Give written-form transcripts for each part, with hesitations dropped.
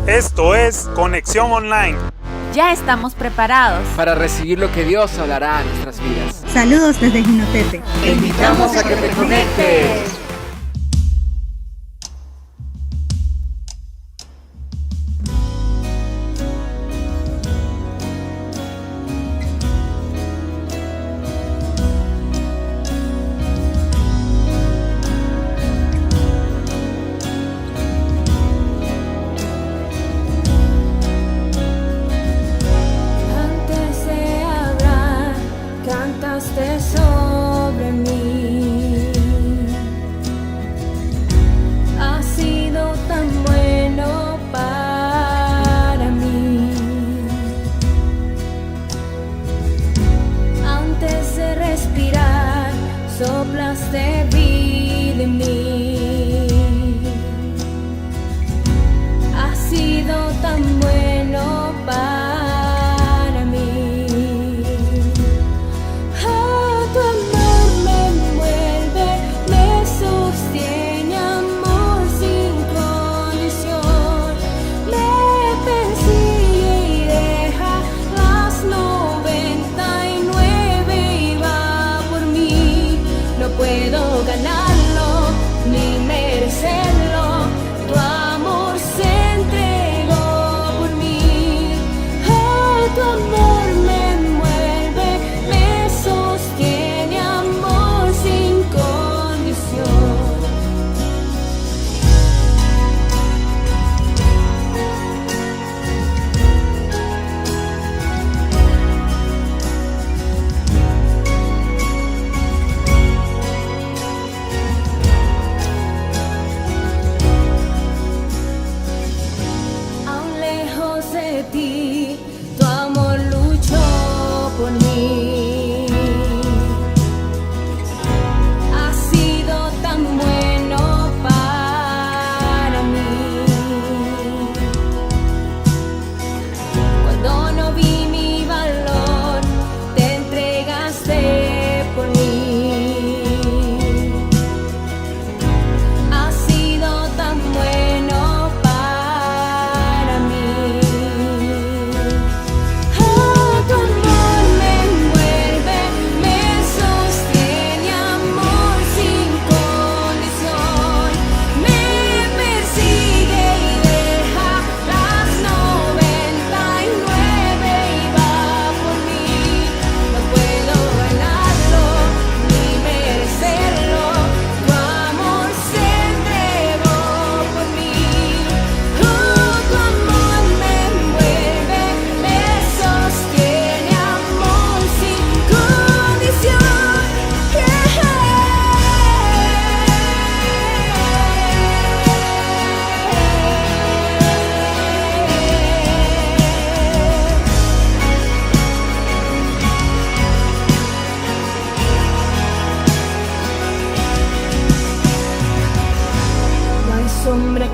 Esto es Conexión Online. Ya estamos preparados para recibir lo que Dios hablará a nuestras vidas. Saludos desde Jinotete. Te invitamos a que te conectes. Sobre mí, has sido tan bueno para mí. Antes de respirar, soplaste vida en mí. Has sido tan bueno para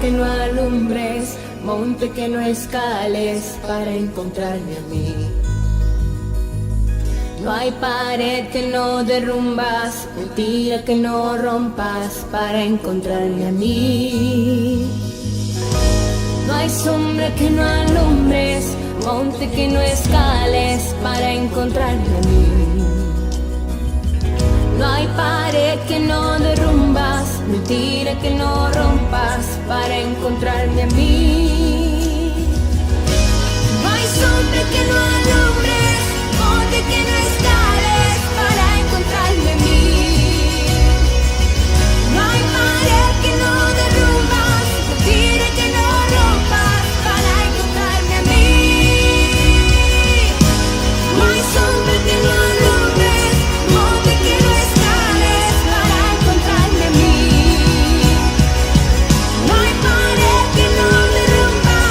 que no alumbres, monte que no escales para encontrarme a mí. No hay pared que no derrumbas, mentira que no rompas para encontrarme a mí. No hay sombra que no alumbres, monte que no escales para encontrarme a mí. No hay pared que no derrumbas, mentira que no rompas para encontrarme a mí. No hay sombra que no alumbres, monte que no escales para encontrarme a mí. No hay pared que no derrumbas, mentira que no rompas para encontrarme a mí. No hay sombra que no alumbres, monte que no escales para encontrarme a mí. No hay pared que no derrumbas.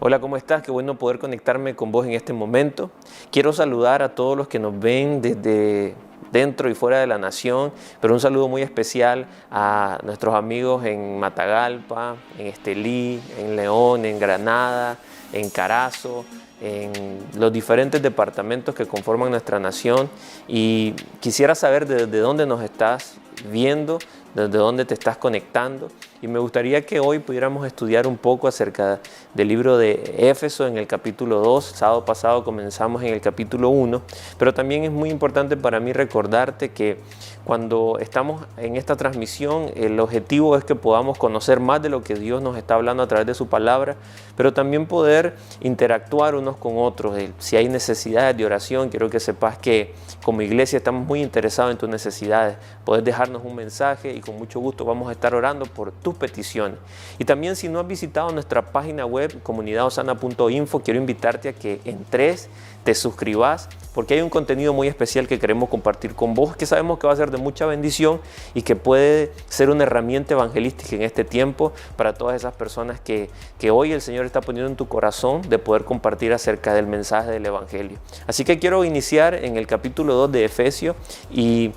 Hola, ¿cómo estás? Qué bueno poder conectarme con vos en este momento. Quiero saludar a todos los que nos ven desde dentro y fuera de la nación, pero un saludo muy especial a nuestros amigos en Matagalpa, en Estelí, en León, en Granada, en Carazo, en los diferentes departamentos que conforman nuestra nación. Y quisiera saber desde dónde nos estás viendo, desde dónde te estás conectando. Y me gustaría que hoy pudiéramos estudiar un poco acerca del libro de Éfeso en el capítulo 2. Sábado pasado comenzamos en el capítulo 1, pero también es muy importante para mí recordarte que cuando estamos en esta transmisión, el objetivo es que podamos conocer más de lo que Dios nos está hablando a través de su palabra, pero también poder interactuar unos con otros. Si hay necesidades de oración, quiero que sepas que como iglesia estamos muy interesados en tus necesidades. Puedes dejarnos un mensaje y con mucho gusto vamos a estar orando por tus peticiones. Y también, si no has visitado nuestra página web comunidadosana.info, quiero invitarte a que entres, te suscribas, porque hay un contenido muy especial que queremos compartir con vos, que sabemos que va a ser de mucha bendición y que puede ser una herramienta evangelística en este tiempo para todas esas personas que hoy el Señor está poniendo en tu corazón de poder compartir acerca del mensaje del Evangelio. Así que quiero iniciar en el capítulo 2 de Efesios y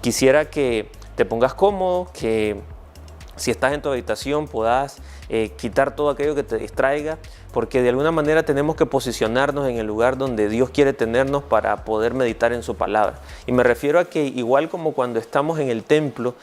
quisiera que te pongas cómodo, que si estás en tu habitación puedas quitar todo aquello que te distraiga, porque de alguna manera tenemos que posicionarnos en el lugar donde Dios quiere tenernos para poder meditar en su palabra. Y me refiero a que igual como cuando estamos en el templo,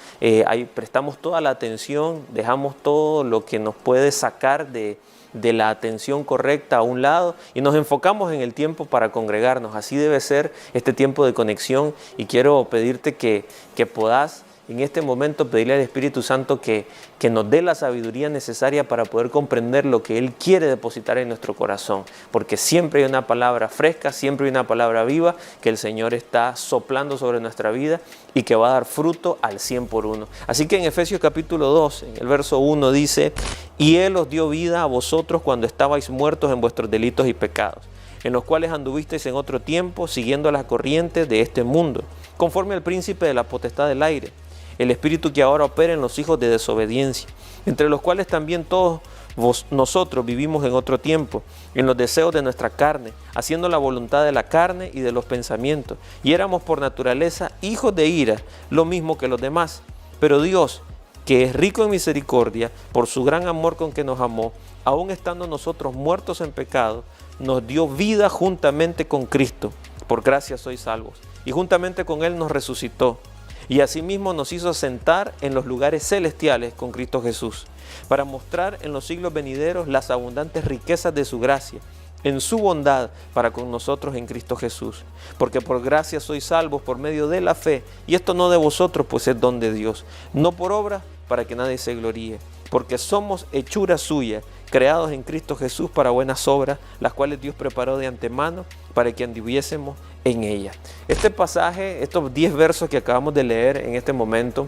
ahí prestamos toda la atención, dejamos todo lo que nos puede sacar de la atención correcta a un lado y nos enfocamos en el tiempo para congregarnos. Así debe ser este tiempo de conexión, y quiero pedirte que puedas en este momento pedirle al Espíritu Santo que nos dé la sabiduría necesaria para poder comprender lo que Él quiere depositar en nuestro corazón, porque siempre hay una palabra fresca, siempre hay una palabra viva que el Señor está soplando sobre nuestra vida y que va a dar fruto al 100 por 1. Así que en Efesios capítulo 2, en el verso 1 dice: y Él os dio vida a vosotros cuando estabais muertos en vuestros delitos y pecados, en los cuales anduvisteis en otro tiempo, siguiendo las corrientes de este mundo, conforme al príncipe de la potestad del aire, el espíritu que ahora opera en los hijos de desobediencia, entre los cuales también todos nosotros vivimos en otro tiempo, en los deseos de nuestra carne, haciendo la voluntad de la carne y de los pensamientos, y éramos por naturaleza hijos de ira, lo mismo que los demás. Pero Dios, que es rico en misericordia, por su gran amor con que nos amó, aun estando nosotros muertos en pecado, nos dio vida juntamente con Cristo. Por gracia sois salvos, y juntamente con Él nos resucitó, y asimismo nos hizo sentar en los lugares celestiales con Cristo Jesús, para mostrar en los siglos venideros las abundantes riquezas de su gracia, en su bondad para con nosotros en Cristo Jesús. Porque por gracia sois salvos por medio de la fe, y esto no de vosotros, pues es don de Dios, no por obra, para que nadie se gloríe, porque somos hechura suya, creados en Cristo Jesús para buenas obras, las cuales Dios preparó de antemano para que anduviésemos en ellas. Este pasaje, estos 10 versos que acabamos de leer en este momento,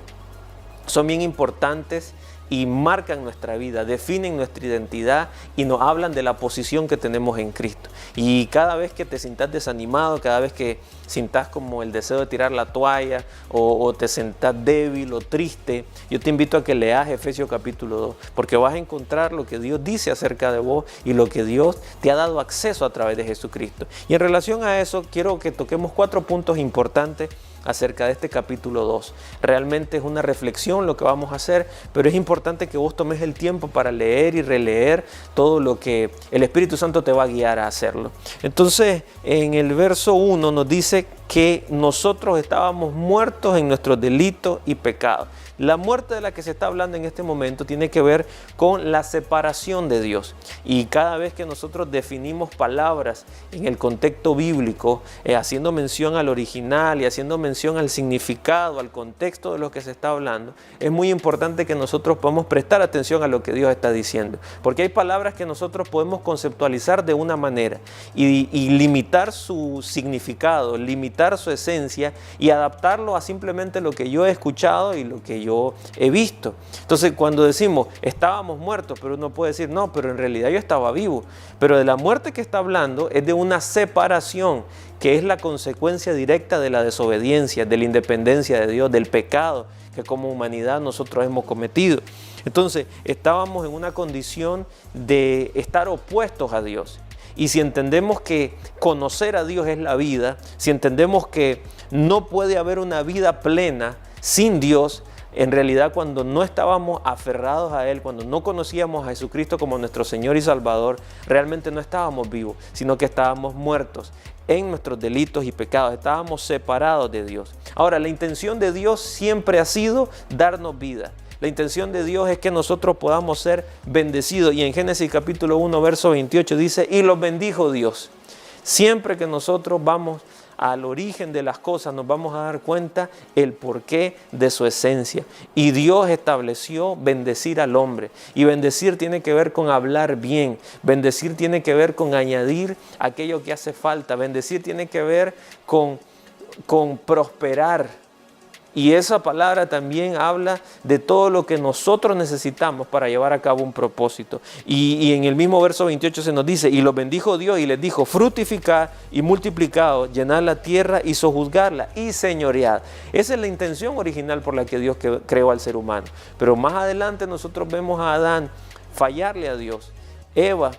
son bien importantes y marcan nuestra vida, definen nuestra identidad y nos hablan de la posición que tenemos en Cristo. Y cada vez que te sientas desanimado, cada vez que sientas como el deseo de tirar la toalla o te sientas débil o triste, yo te invito a que leas Efesios capítulo 2, porque vas a encontrar lo que Dios dice acerca de vos y lo que Dios te ha dado acceso a través de Jesucristo. Y en relación a eso, quiero que toquemos 4 puntos importantes acerca de este capítulo 2. Realmente es una reflexión lo que vamos a hacer, pero es importante que vos tomes el tiempo para leer y releer todo lo que el Espíritu Santo te va a guiar a hacerlo. Entonces, en el verso 1 nos dice que nosotros estábamos muertos en nuestros delitos y pecados. La muerte de la que se está hablando en este momento tiene que ver con la separación de Dios. Y cada vez que nosotros definimos palabras en el contexto bíblico, haciendo mención al original y haciendo mención al significado, al contexto de lo que se está hablando, es muy importante que nosotros podamos prestar atención a lo que Dios está diciendo. Porque hay palabras que nosotros podemos conceptualizar de una manera y limitar su significado, limitar su esencia y adaptarlo a simplemente lo que yo he escuchado y lo que yo he visto. Entonces, cuando decimos estábamos muertos, pero uno puede decir no, pero en realidad yo estaba vivo. Pero de la muerte que está hablando es de una separación que es la consecuencia directa de la desobediencia, de la independencia de Dios, del pecado que como humanidad nosotros hemos cometido. Entonces estábamos en una condición de estar opuestos a Dios. Y si entendemos que conocer a Dios es la vida, si entendemos que no puede haber una vida plena sin Dios, en realidad cuando no estábamos aferrados a Él, cuando no conocíamos a Jesucristo como nuestro Señor y Salvador, realmente no estábamos vivos, sino que estábamos muertos en nuestros delitos y pecados, estábamos separados de Dios. Ahora, la intención de Dios siempre ha sido darnos vida. La intención de Dios es que nosotros podamos ser bendecidos. Y en Génesis capítulo 1, verso 28 dice, y los bendijo Dios. Siempre que nosotros vamos al origen de las cosas, nos vamos a dar cuenta el porqué de su esencia. Y Dios estableció bendecir al hombre. Y bendecir tiene que ver con hablar bien. Bendecir tiene que ver con añadir aquello que hace falta. Bendecir tiene que ver con prosperar. Y esa palabra también habla de todo lo que nosotros necesitamos para llevar a cabo un propósito. Y en el mismo verso 28 se nos dice, y los bendijo Dios y les dijo, fructificad y multiplicaos, llenad la tierra y sojuzgarla y señoread. Esa es la intención original por la que Dios creó al ser humano. Pero más adelante nosotros vemos a Adán fallarle a Dios. Eva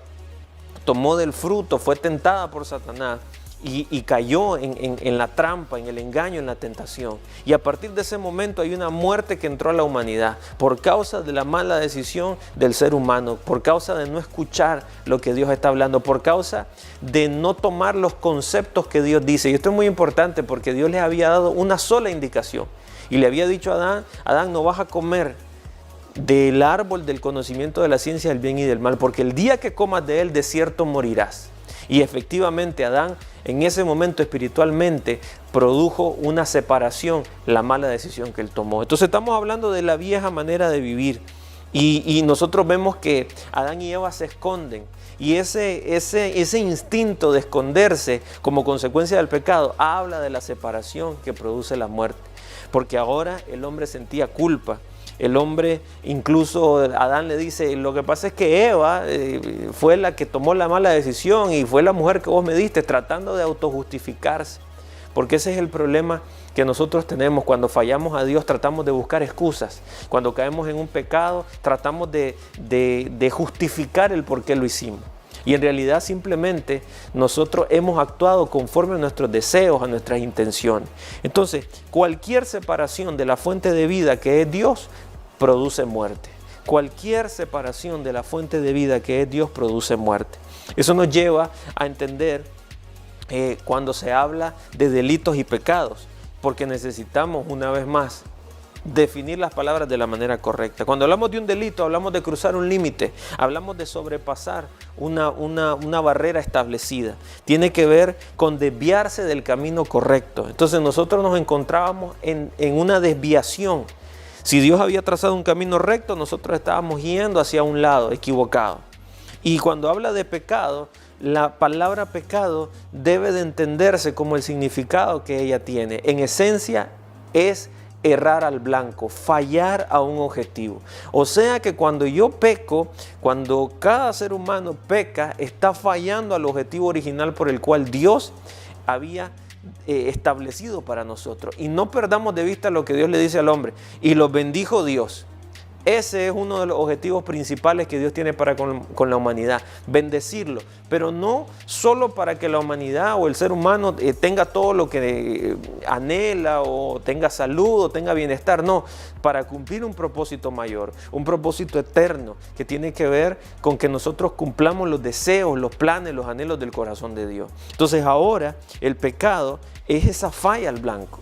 tomó del fruto, fue tentada por Satanás. Y cayó en la trampa, en el engaño, en la tentación. Y a partir de ese momento hay una muerte que entró a la humanidad por causa de la mala decisión del ser humano, por causa de no escuchar lo que Dios está hablando, por causa de no tomar los conceptos que Dios dice. Y esto es muy importante porque Dios les había dado una sola indicación. Y le había dicho a Adán, Adán, no vas a comer del árbol del conocimiento de la ciencia del bien y del mal, porque el día que comas de él, de cierto morirás. Y efectivamente Adán en ese momento espiritualmente produjo una separación, la mala decisión que él tomó. Entonces estamos hablando de la vieja manera de vivir y nosotros vemos que Adán y Eva se esconden y ese instinto de esconderse como consecuencia del pecado habla de la separación que produce la muerte, porque ahora el hombre sentía culpa. El hombre, incluso Adán le dice, lo que pasa es que Eva fue la que tomó la mala decisión y fue la mujer que vos me diste, tratando de autojustificarse. Porque ese es el problema que nosotros tenemos. Cuando fallamos a Dios tratamos de buscar excusas. Cuando caemos en un pecado tratamos de justificar el por qué lo hicimos. Y en realidad simplemente nosotros hemos actuado conforme a nuestros deseos, a nuestras intenciones. Entonces, cualquier separación de la fuente de vida que es Dios, produce muerte. Cualquier separación de la fuente de vida que es Dios produce muerte. Eso nos lleva a entender cuando se habla de delitos y pecados, porque necesitamos una vez más definir las palabras de la manera correcta. Cuando hablamos de un delito, hablamos de cruzar un límite, hablamos de sobrepasar una barrera establecida. Tiene que ver con desviarse del camino correcto. Entonces nosotros nos encontrábamos en una desviación. Si Dios había trazado un camino recto, nosotros estábamos yendo hacia un lado equivocado. Y cuando habla de pecado, la palabra pecado debe de entenderse como el significado que ella tiene. En esencia es errar al blanco, fallar a un objetivo. O sea que cuando yo peco, cuando cada ser humano peca, está fallando al objetivo original por el cual Dios había establecido para nosotros. Y no perdamos de vista lo que Dios le dice al hombre. Y los bendijo Dios. Ese es uno de los objetivos principales que Dios tiene para con la humanidad, bendecirlo, pero no solo para que la humanidad o el ser humano tenga todo lo que anhela o tenga salud o tenga bienestar, no, para cumplir un propósito mayor, un propósito eterno que tiene que ver con que nosotros cumplamos los deseos, los planes, los anhelos del corazón de Dios. Entonces ahora el pecado es esa falla al blanco.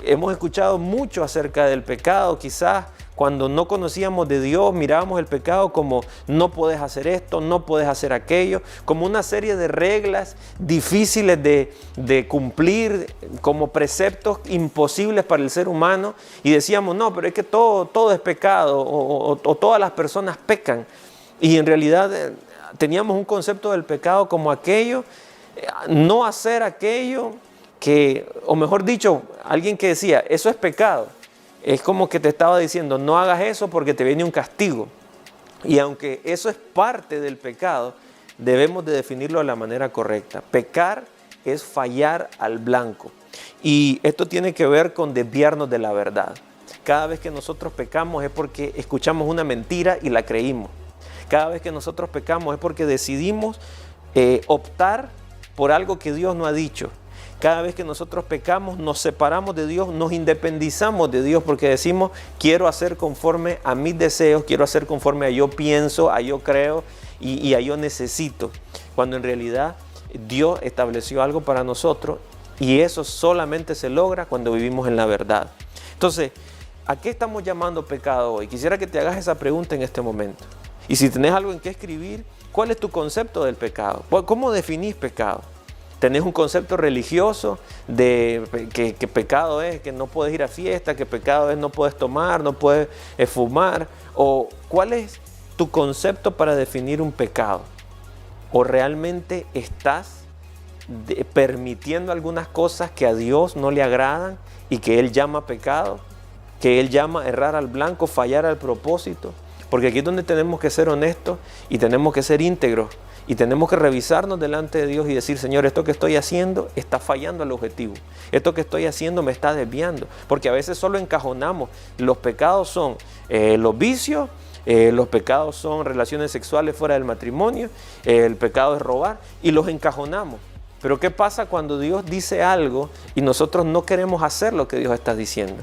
Hemos escuchado mucho acerca del pecado, quizás cuando no conocíamos de Dios, mirábamos el pecado como no puedes hacer esto, no puedes hacer aquello, como una serie de reglas difíciles de cumplir, como preceptos imposibles para el ser humano. Y decíamos, no, pero es que todo es pecado o todas las personas pecan. Y en realidad teníamos un concepto del pecado como aquello, no hacer aquello que, o mejor dicho, alguien que decía, eso es pecado. Es como que te estaba diciendo, no hagas eso porque te viene un castigo. Y aunque eso es parte del pecado, debemos de definirlo de la manera correcta. Pecar es fallar al blanco. Y esto tiene que ver con desviarnos de la verdad. Cada vez que nosotros pecamos es porque escuchamos una mentira y la creímos. Cada vez que nosotros pecamos es porque decidimos optar por algo que Dios no ha dicho. Cada vez que nosotros pecamos, nos separamos de Dios, nos independizamos de Dios porque decimos, quiero hacer conforme a mis deseos, quiero hacer conforme a yo pienso, a yo creo y a yo necesito. Cuando en realidad Dios estableció algo para nosotros y eso solamente se logra cuando vivimos en la verdad. Entonces, ¿a qué estamos llamando pecado hoy? Quisiera que te hagas esa pregunta en este momento. Y si tenés algo en qué escribir, ¿cuál es tu concepto del pecado? ¿Cómo definís pecado? ¿Tenés un concepto religioso de que pecado es que no puedes ir a fiesta, que pecado es no puedes tomar, no puedes fumar? ¿O cuál es tu concepto para definir un pecado? ¿O realmente estás permitiendo algunas cosas que a Dios no le agradan y que Él llama pecado? Que Él llama errar al blanco, fallar al propósito. Porque aquí es donde tenemos que ser honestos y tenemos que ser íntegros. Y tenemos que revisarnos delante de Dios y decir, Señor, esto que estoy haciendo está fallando al objetivo. Esto que estoy haciendo me está desviando. Porque a veces solo encajonamos. Los pecados son los vicios, los pecados son relaciones sexuales fuera del matrimonio, el pecado es robar y los encajonamos. Pero ¿qué pasa cuando Dios dice algo y nosotros no queremos hacer lo que Dios está diciendo?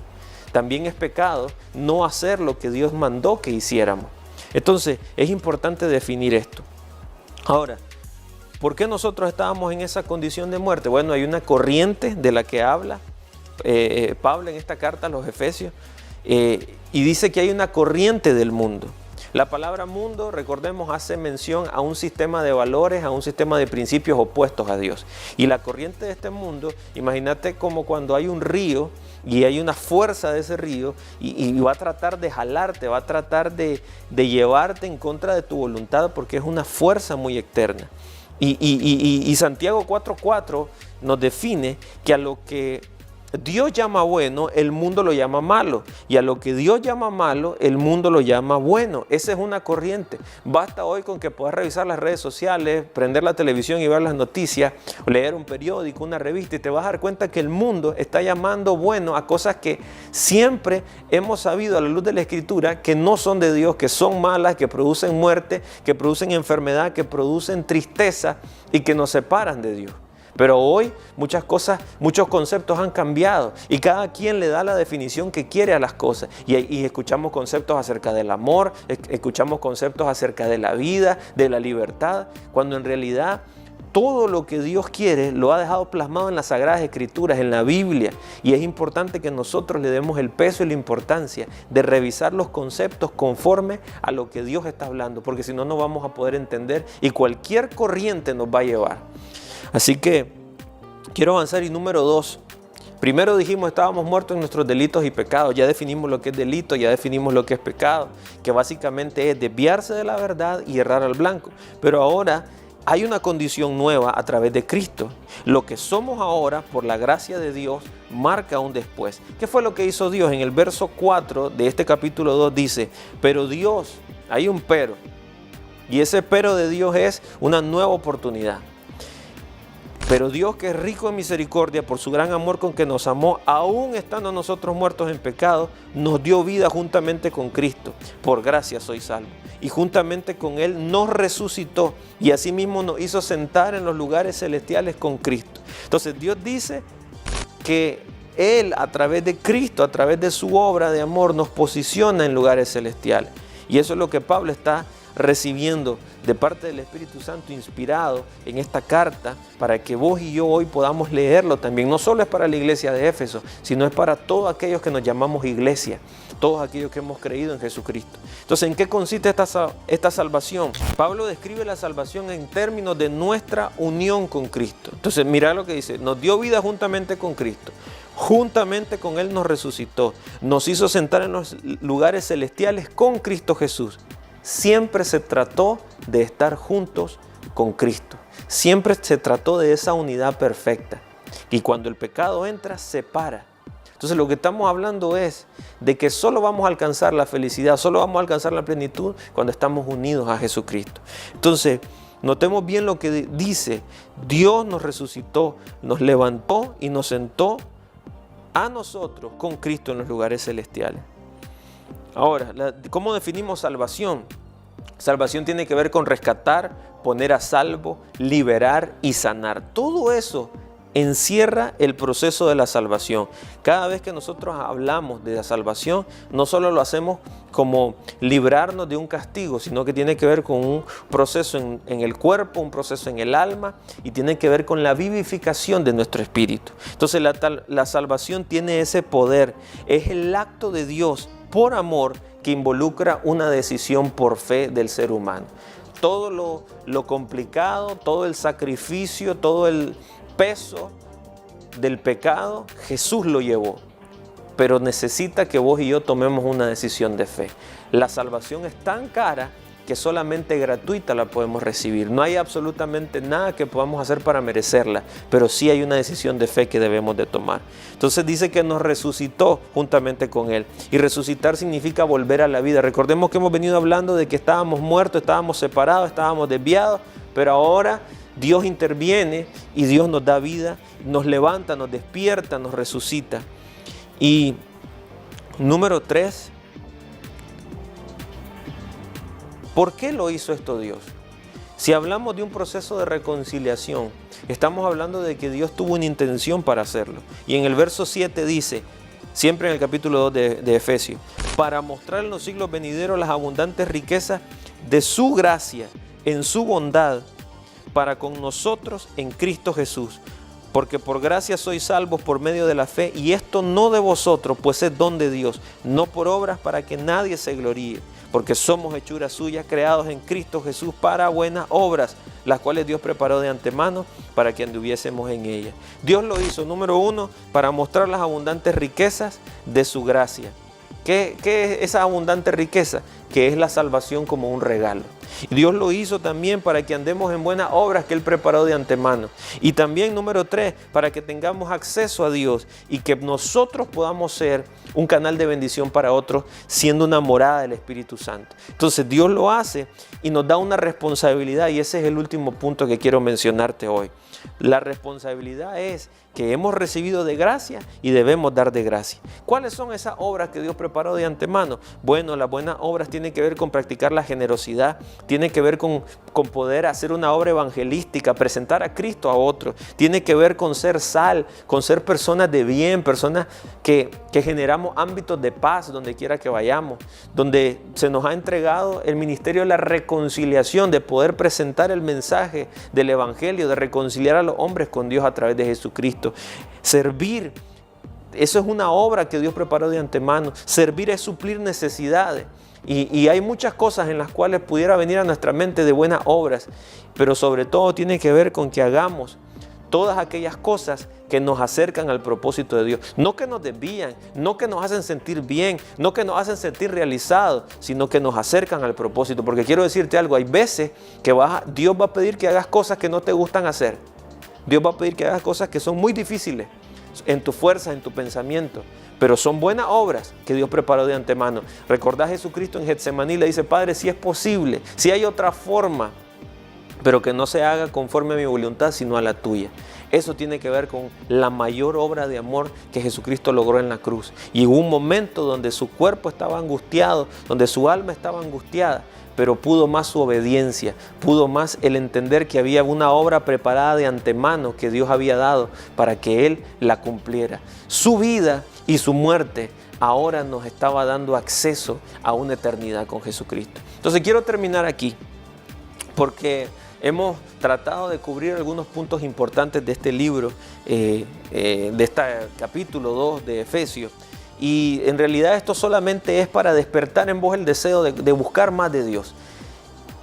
También es pecado no hacer lo que Dios mandó que hiciéramos. Entonces es importante definir esto. Ahora, ¿por qué nosotros estábamos en esa condición de muerte? Bueno, hay una corriente de la que habla Pablo en esta carta a los Efesios y dice que hay una corriente del mundo. La palabra mundo, recordemos, hace mención a un sistema de valores, a un sistema de principios opuestos a Dios. Y la corriente de este mundo, imagínate como cuando hay un río y hay una fuerza de ese río y va a tratar de jalarte, va a tratar de llevarte en contra de tu voluntad porque es una fuerza muy externa. Y Santiago 4:4 nos define que a lo que Dios llama bueno, el mundo lo llama malo. Y a lo que Dios llama malo, el mundo lo llama bueno. Esa es una corriente. Basta hoy con que puedas revisar las redes sociales, prender la televisión y ver las noticias, o leer un periódico, una revista, y te vas a dar cuenta que el mundo está llamando bueno a cosas que siempre hemos sabido a la luz de la Escritura que no son de Dios, que son malas, que producen muerte, que producen enfermedad, que producen tristeza y que nos separan de Dios. Pero hoy muchas cosas, muchos conceptos han cambiado y cada quien le da la definición que quiere a las cosas. Y escuchamos conceptos acerca del amor, escuchamos conceptos acerca de la vida, de la libertad, cuando en realidad todo lo que Dios quiere lo ha dejado plasmado en las Sagradas Escrituras, en la Biblia. Y es importante que nosotros le demos el peso y la importancia de revisar los conceptos conforme a lo que Dios está hablando, porque si no, no vamos a poder entender y cualquier corriente nos va a llevar. Así que quiero avanzar y número 2. Primero dijimos estábamos muertos en nuestros delitos y pecados. Ya definimos lo que es delito, ya definimos lo que es pecado, que básicamente es desviarse de la verdad y errar al blanco. Pero ahora hay una condición nueva a través de Cristo. Lo que somos ahora, por la gracia de Dios, marca un después. ¿Qué fue lo que hizo Dios? En el verso 4 de este capítulo 2 dice, pero Dios, hay un pero. Y ese pero de Dios es una nueva oportunidad. Pero Dios, que es rico en misericordia por su gran amor con que nos amó, aún estando nosotros muertos en pecado, nos dio vida juntamente con Cristo. Por gracia soy salvo. Y juntamente con Él nos resucitó y asimismo nos hizo sentar en los lugares celestiales con Cristo. Entonces Dios dice que Él, a través de Cristo, a través de su obra de amor, nos posiciona en lugares celestiales. Y eso es lo que Pablo está recibiendo de parte del Espíritu Santo, inspirado en esta carta, para que vos y yo hoy podamos leerlo también. No solo es para la iglesia de Éfeso, sino es para todos aquellos que nos llamamos iglesia, todos aquellos que hemos creído en Jesucristo. Entonces, ¿en qué consiste esta salvación? Pablo describe la salvación en términos de nuestra unión con Cristo. Entonces, mira lo que dice, nos dio vida juntamente con Cristo. Juntamente con Él nos resucitó, nos hizo sentar en los lugares celestiales con Cristo Jesús. Siempre se trató de estar juntos con Cristo. Siempre se trató de esa unidad perfecta. Y cuando el pecado entra, separa. Entonces lo que estamos hablando es de que solo vamos a alcanzar la felicidad, solo vamos a alcanzar la plenitud cuando estamos unidos a Jesucristo. Entonces, notemos bien lo que dice. Dios nos resucitó, nos levantó y nos sentó a nosotros con Cristo en los lugares celestiales. Ahora, ¿cómo definimos salvación? Salvación tiene que ver con rescatar, poner a salvo, liberar y sanar. Todo eso encierra el proceso de la salvación. Cada vez que nosotros hablamos de la salvación, no solo lo hacemos como librarnos de un castigo, sino que tiene que ver con un proceso en el cuerpo, un proceso en el alma, y tiene que ver con la vivificación de nuestro espíritu. Entonces la salvación tiene ese poder, es el acto de Dios por amor que involucra una decisión por fe del ser humano. Todo lo complicado, todo el sacrificio, todo el peso del pecado, Jesús lo llevó, pero necesita que vos y yo tomemos una decisión de fe. La salvación es tan cara que solamente gratuita la podemos recibir. No hay absolutamente nada que podamos hacer para merecerla, pero sí hay una decisión de fe que debemos de tomar. Entonces dice que nos resucitó juntamente con Él, y resucitar significa volver a la vida. Recordemos que hemos venido hablando de que estábamos muertos, estábamos separados, estábamos desviados, pero ahora Dios interviene y Dios nos da vida, nos levanta, nos despierta, nos resucita. Y número 3, ¿por qué lo hizo esto Dios? Si hablamos de un proceso de reconciliación, estamos hablando de que Dios tuvo una intención para hacerlo. Y en el verso 7 dice, siempre en el capítulo 2 de Efesios, para mostrar en los siglos venideros las abundantes riquezas de su gracia, en su bondad, para con nosotros en Cristo Jesús. Porque por gracia sois salvos por medio de la fe, y esto no de vosotros, pues es don de Dios, no por obras para que nadie se gloríe, porque somos hechuras suyas, creados en Cristo Jesús para buenas obras, las cuales Dios preparó de antemano para que anduviésemos en ellas. Dios lo hizo, número 1, para mostrar las abundantes riquezas de su gracia. ¿Qué es esa abundante riqueza? Que es la salvación como un regalo. Y Dios lo hizo también para que andemos en buenas obras que Él preparó de antemano. Y también, número 3, para que tengamos acceso a Dios y que nosotros podamos ser un canal de bendición para otros, siendo una morada del Espíritu Santo. Entonces Dios lo hace y nos da una responsabilidad, y ese es el último punto que quiero mencionarte hoy. La responsabilidad es que hemos recibido de gracia y debemos dar de gracia. ¿Cuáles son esas obras que Dios preparó de antemano? Bueno, las buenas obras tienen que ver con practicar la generosidad, tiene que ver con poder hacer una obra evangelística, presentar a Cristo a otros, tiene que ver con ser sal, con ser personas de bien, personas que generamos ámbitos de paz donde quiera que vayamos, donde se nos ha entregado el ministerio de la reconciliación, de poder presentar el mensaje del evangelio, de reconciliar a los hombres con Dios a través de Jesucristo. Servir, eso es una obra que Dios preparó de antemano. Servir es suplir necesidades. Y hay muchas cosas en las cuales pudiera venir a nuestra mente de buenas obras, pero sobre todo tiene que ver con que hagamos todas aquellas cosas que nos acercan al propósito de Dios. No que nos desvían, no que nos hacen sentir bien, no que nos hacen sentir realizados, sino que nos acercan al propósito. Porque quiero decirte algo, hay veces que Dios va a pedir que hagas cosas que no te gustan hacer. Dios va a pedir que hagas cosas que son muy difíciles en tu fuerza, en tu pensamiento, pero son buenas obras que Dios preparó de antemano. Recordá, Jesucristo en Getsemaní le dice: Padre, si es posible, si hay otra forma, pero que no se haga conforme a mi voluntad, sino a la tuya. Eso tiene que ver con la mayor obra de amor que Jesucristo logró en la cruz. Y hubo un momento donde su cuerpo estaba angustiado, donde su alma estaba angustiada, pero pudo más su obediencia, pudo más el entender que había una obra preparada de antemano que Dios había dado para que Él la cumpliera. Su vida y su muerte ahora nos estaba dando acceso a una eternidad con Jesucristo. Entonces quiero terminar aquí, porque hemos tratado de cubrir algunos puntos importantes de este libro, de este capítulo 2 de Efesios. Y en realidad esto solamente es para despertar en vos el deseo de buscar más de Dios.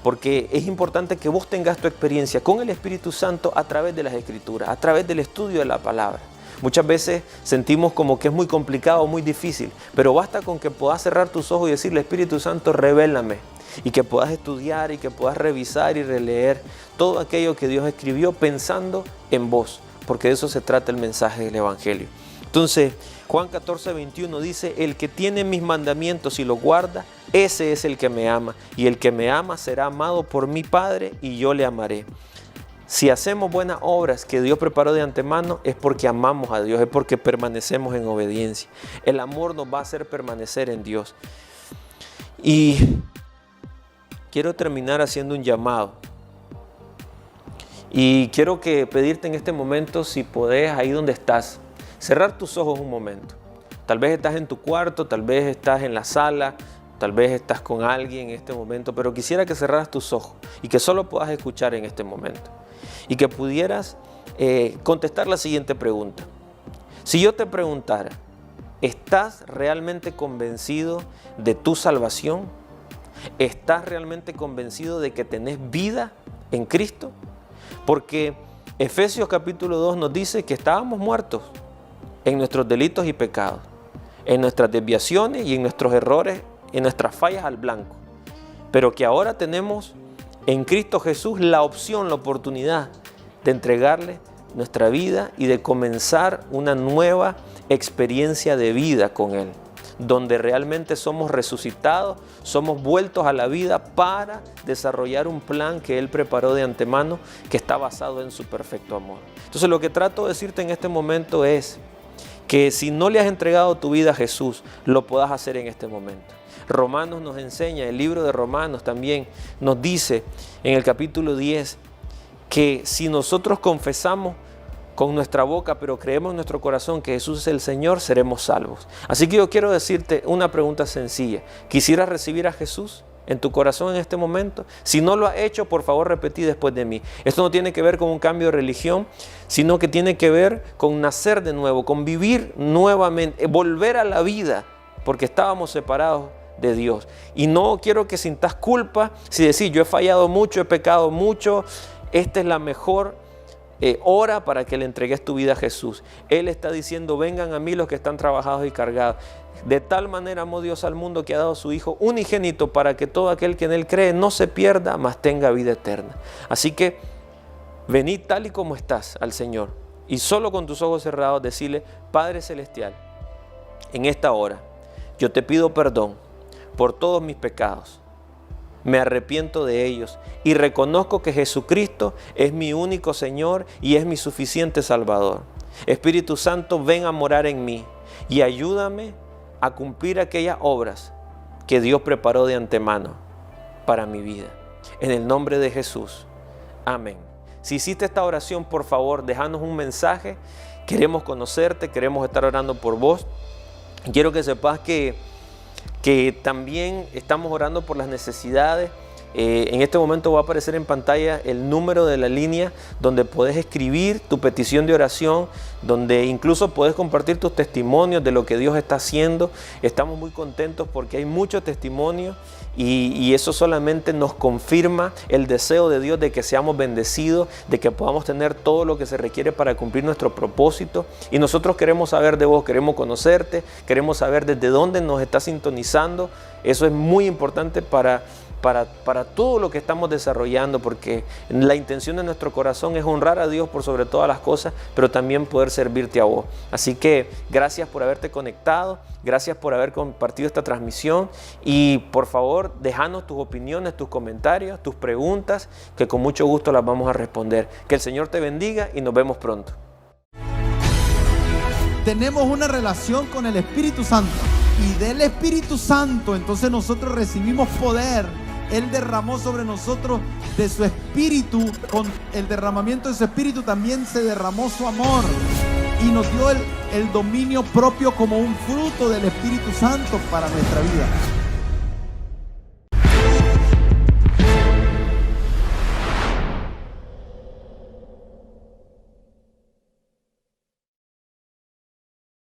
Porque es importante que vos tengas tu experiencia con el Espíritu Santo a través de las Escrituras, a través del estudio de la palabra. Muchas veces sentimos como que es muy complicado, muy difícil, pero basta con que puedas cerrar tus ojos y decirle: Espíritu Santo, revélame. Y que puedas estudiar y que puedas revisar y releer todo aquello que Dios escribió pensando en vos, porque de eso se trata el mensaje del Evangelio. Entonces, Juan 14:21 dice: el que tiene mis mandamientos y los guarda, ese es el que me ama, y el que me ama será amado por mi Padre y yo le amaré. Si hacemos buenas obras que Dios preparó de antemano, es porque amamos a Dios, es porque permanecemos en obediencia. El amor nos va a hacer permanecer en Dios. Y quiero terminar haciendo un llamado. Y quiero pedirte en este momento, si podés, ahí donde estás, cerrar tus ojos un momento. Tal vez estás en tu cuarto, tal vez estás en la sala, tal vez estás con alguien en este momento, pero quisiera que cerraras tus ojos y que solo puedas escuchar en este momento. Y que pudieras contestar la siguiente pregunta. Si yo te preguntara, ¿estás realmente convencido de tu salvación? ¿Estás realmente convencido de que tenés vida en Cristo? Porque Efesios capítulo 2 nos dice que estábamos muertos en nuestros delitos y pecados, en nuestras desviaciones y en nuestros errores, en nuestras fallas al blanco. Pero que ahora tenemos en Cristo Jesús la opción, la oportunidad de entregarle nuestra vida y de comenzar una nueva experiencia de vida con Él, donde realmente somos resucitados, somos vueltos a la vida para desarrollar un plan que Él preparó de antemano, que está basado en su perfecto amor. Entonces lo que trato de decirte en este momento es que si no le has entregado tu vida a Jesús, lo puedas hacer en este momento. Romanos nos enseña, el libro de Romanos también nos dice en el capítulo 10 que si nosotros confesamos con nuestra boca, pero creemos en nuestro corazón que Jesús es el Señor, seremos salvos. Así que yo quiero decirte una pregunta sencilla. ¿Quisieras recibir a Jesús en tu corazón en este momento? Si no lo has hecho, por favor repetí después de mí. Esto no tiene que ver con un cambio de religión, sino que tiene que ver con nacer de nuevo, con vivir nuevamente, volver a la vida, porque estábamos separados de Dios. Y no quiero que sintas culpa si decís, yo he fallado mucho, he pecado mucho. Esta es la mejor hora para que le entregues tu vida a Jesús. Él está diciendo, vengan a mí los que están trabajados y cargados. De tal manera amó Dios al mundo que ha dado a su Hijo unigénito para que todo aquel que en Él cree no se pierda, mas tenga vida eterna. Así que venid tal y como estás al Señor y solo con tus ojos cerrados decirle, Padre Celestial, en esta hora yo te pido perdón por todos mis pecados. Me arrepiento de ellos y reconozco que Jesucristo es mi único Señor y es mi suficiente Salvador. Espíritu Santo, ven a morar en mí y ayúdame a cumplir aquellas obras que Dios preparó de antemano para mi vida. En el nombre de Jesús. Amén. Si hiciste esta oración, por favor, déjanos un mensaje. Queremos conocerte, queremos estar orando por vos. Quiero que sepas que también estamos orando por las necesidades. En este momento va a aparecer en pantalla el número de la línea donde puedes escribir tu petición de oración, donde incluso puedes compartir tus testimonios de lo que Dios está haciendo. Estamos muy contentos porque hay muchos testimonios y eso solamente nos confirma el deseo de Dios de que seamos bendecidos, de que podamos tener todo lo que se requiere para cumplir nuestro propósito. Y nosotros queremos saber de vos, queremos conocerte, queremos saber desde dónde nos estás sintonizando. Eso es muy importante para todo lo que estamos desarrollando, porque la intención de nuestro corazón es honrar a Dios por sobre todas las cosas, pero también poder servirte a vos. Así que gracias por haberte conectado, gracias por haber compartido esta transmisión y por favor déjanos tus opiniones, tus comentarios, tus preguntas, que con mucho gusto las vamos a responder. Que el Señor te bendiga y nos vemos pronto. Tenemos una relación con el Espíritu Santo y del Espíritu Santo entonces nosotros recibimos poder. Él derramó sobre nosotros de su Espíritu. Con el derramamiento de su Espíritu también se derramó su amor y nos dio el dominio propio como un fruto del Espíritu Santo para nuestra vida.